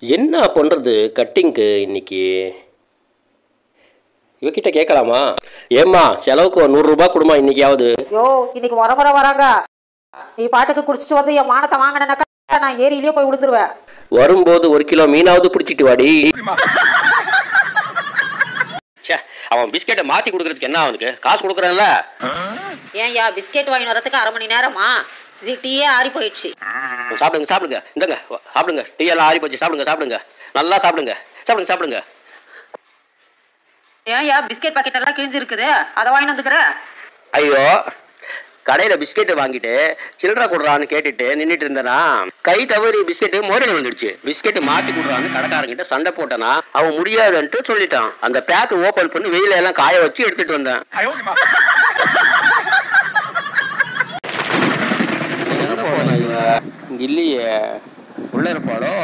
என்ன பண்ணுறது கட்டிங்க்கு இன்னைக்கு? இவகிட்ட கேட்கலாமா? ஏம்மா செலவுக்கு ஒரு 100 ரூபாய் கொடுமா இன்னைக்காவது. யோ இன்னைக்கு வராங்க. நீ பாட்டுக்கு குடிச்சிட்டு வந்து என் மானத்தை வாங்கினேனாக்கா நான் ஏரியிலேயே போய் விழுந்துருவேன். வரும்போது 1 கிலோ மீனாவது பிடிச்சிட்டு வாடி. அவன் பிஸ்கெட்டை மாற்றி கொடுக்கறதுக்கு என்ன அவனுக்கு காசு கொடுக்குறான்ல? ஏன்யா பிஸ்கெட் வாங்கி வரதுக்கு 1/2 மணி நேரமா? டீயே ஆறி போயிடுச்சு. சாப்பிடுங்க இந்தங்க சாப்பிடுங்க. டீ எல்லாம் ஆறி போச்சு. சாப்பிடுங்க நல்லா சாப்பிடுங்க. ஏன்யா பிஸ்கெட் பாக்கெட் எல்லாம் கிழிஞ்சு இருக்குது, அதை வாங்கி வந்துக்கிற? ஐயோ, கடையில் பிஸ்கெட்டு வாங்கிட்டு சில்லறை கொடுறான்னு கேட்டுட்டு நின்றுட்டு இருந்தேனா, கை தவறி பிஸ்கெட்டு மோரில் விழுந்துடுச்சு. பிஸ்கெட்டு மாற்றி கொடுறான்னு கடைக்காரங்கிட்ட சண்டை போட்டேனா, அவன் முடியாதுன்ட்டு சொல்லிட்டான். அந்த பேக்கு ஓப்பன் பண்ணி வெயில எல்லாம் காய வச்சு எடுத்துட்டு வந்தேன். இல்லையே, உள்ள இருப்பாளோ?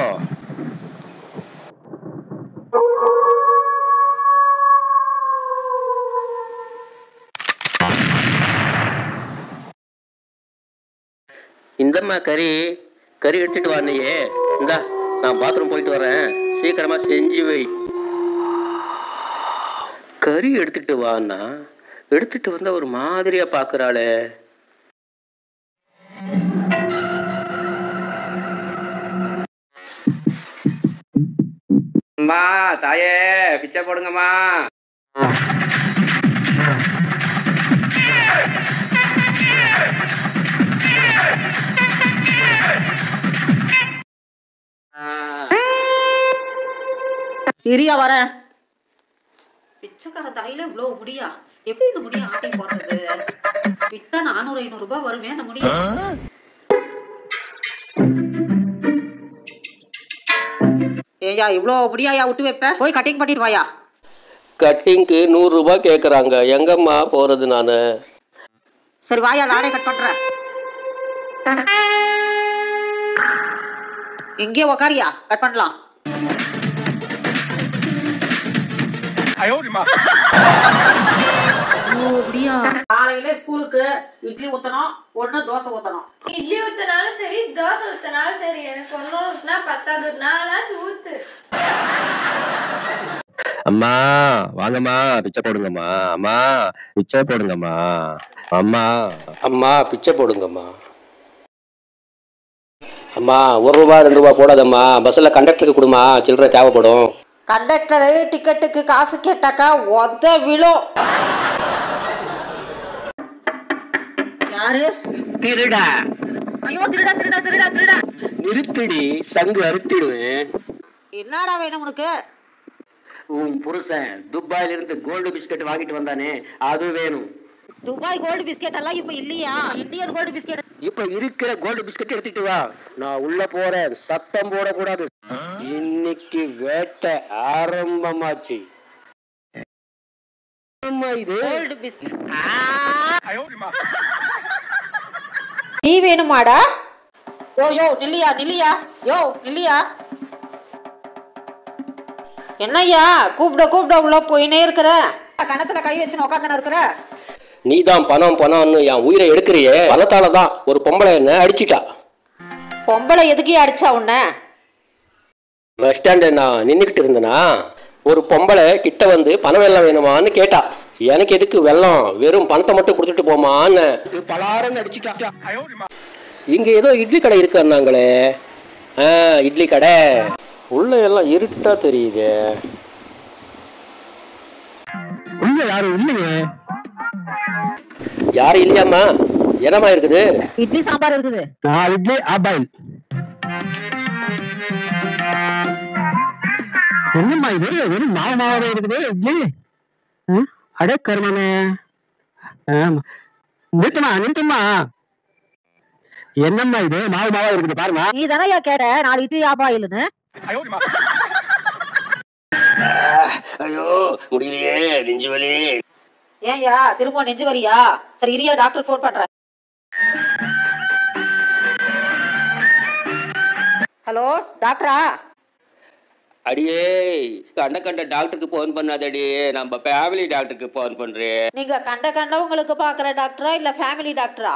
இந்தம்மா கறி எடுத்துட்டு வானையே. இந்தா நான் பாத்ரூம் போயிட்டு வரேன், சீக்கிரமா செஞ்சு வை. கறி எடுத்துட்டு வான்னா எடுத்துட்டு வந்தா ஒரு மாதிரியா பாக்குறாளே. அம்மா தாயே பிச்சை போடுங்கம்மா. இரியா வரேன். பிச்சைக்கார தலையில இவ்வளோ முடியா? எப்படி இந்த முடிய ஆட்டி போடுறது? பிச்சை 400-500 ரூபாய் வருமே அந்த முடிய. ஏயா இவ்வளோ முடியாயா விட்டு வைப்ப? போய் கட்டிங் பண்ணிட்டு வாயா. கட்டிங்க்கு 100 ரூபாய் கேட்குறாங்க. எங்கம்மா போறது நானு? சரி வாயா, நானே கட் பண்றேன். எங்கே உக்காரியா, கட் பண்ணலாம். காலையில ஸ்கூலுக்கு இட்லி ஊத்தணும், ஒண்ணு தோசை ஊத்தணும். இட்லி ஊத்தினாலும் சரி, தோசை ஊத்தினாலும் சரி, எனக்கு ஒண்ணு ஊத்தினா பத்தாது, நானாச்சும் ஊத்து. அம்மா வாங்கம்மா, பிச்சை போடுங்கம்மா. அம்மா பிச்சை போடுங்கம்மா. அம்மா பிச்சை போடுங்கம்மா. அம்மா 1 ரூபாய் 2 ரூபாய் போடாதம்மா. பஸ்ல கண்டக்டருக்கு கொடுமா, சில்லறை தேவைப்படும். கண்டக்டரு டிக்கெட்டுக்கு காசு கேட்டாக்கா ஒத விழும். யாரு? திருடா. ஐயோ திருடா. நிறுத்தடி, சங்கு அறுத்திடுவேன். என்னடா வேணும் உனக்கு? உன் புருஷன் துபாயில இருந்து கோல்டு பிஸ்கட் வாங்கிட்டு வந்தானே, அது வேணும். துபாய் கோல்டு பிஸ்கெட் எல்லாம் இப்ப இல்லையா? Indian gold biscuit. இப்ப இருக்கிற கோல்டு பிஸ்கட் எடுத்துட்டு வா. நான் உள்ள போறேன், சத்தம் போடக்கூடாது. இன்னைக்கு வேட்டை ஆரம்பமாச்சு. இது கோல்டு பிஸ்கட். நீ வேணுமாடா? யோ நில்லியா. என்னய்யா கூப்பிட உள்ள போயினே இருக்கிற? கணத்துல கை வச்சு உட்காந்து இருக்கிற? நீதான் பணம்னு என் உயிரை எடுக்கிறியே. பணத்தால தான் ஒரு பொம்பளை என்ன அடிச்சிட்டா. பொம்பளை எதுக்கே அடிச்சா உன்ன? பஸ் ஸ்டாண்டு நான் நின்றுக்கிட்டு இருந்தேனா, ஒரு பொம்பளை கிட்ட வந்து பணம் வெள்ளம் வேணுமான்னு கேட்டா. எனக்கு எதுக்கு வெள்ளம், வெறும் பணத்தை மட்டும் கொடுத்துட்டு போமான்னு பலாரன்னு அடிச்சுட்டா. இங்க ஏதோ இட்லி கடை இருக்குன்னாங்களே. இட்லி கடை உள்ள எல்லாம் இருட்டா தெரியுது. உள்ள யாரும் இல்லையே. யாரும் இல்லையாம்மா? என்னமா இருக்குது? இட்லி சாம்பார் இருக்குது. 4 இட்லி ஆபாயில். என்னம்மா இது? வெறும் மாவாவே இருக்குது இட்லி. அடே கருமானே. நிறுத்துமா. என்னம்மா இது மாவா இருக்குது பாருங்க. நீ தானயா கேட்ட 4 இட்லி ஆபாயில்னு? ஐயோ முடியலையே, நெஞ்சு வலி. ஏன்யா திரும்ப நெஞ்சு வலியா? சரி இரியா, டாக்டர் ஃபோன் பண்றேன். ஹலோ டாக்டரா? அடியே கண்ட டாக்டருக்கு போன் பண்ணாதடி, நம்ம ஃபேமிலி டாக்டருக்கு போன் பண்றேன். நீங்க கண்டவங்களுக்கு பாக்குற டாக்டரா இல்ல ஃபேமிலி டாக்டரா?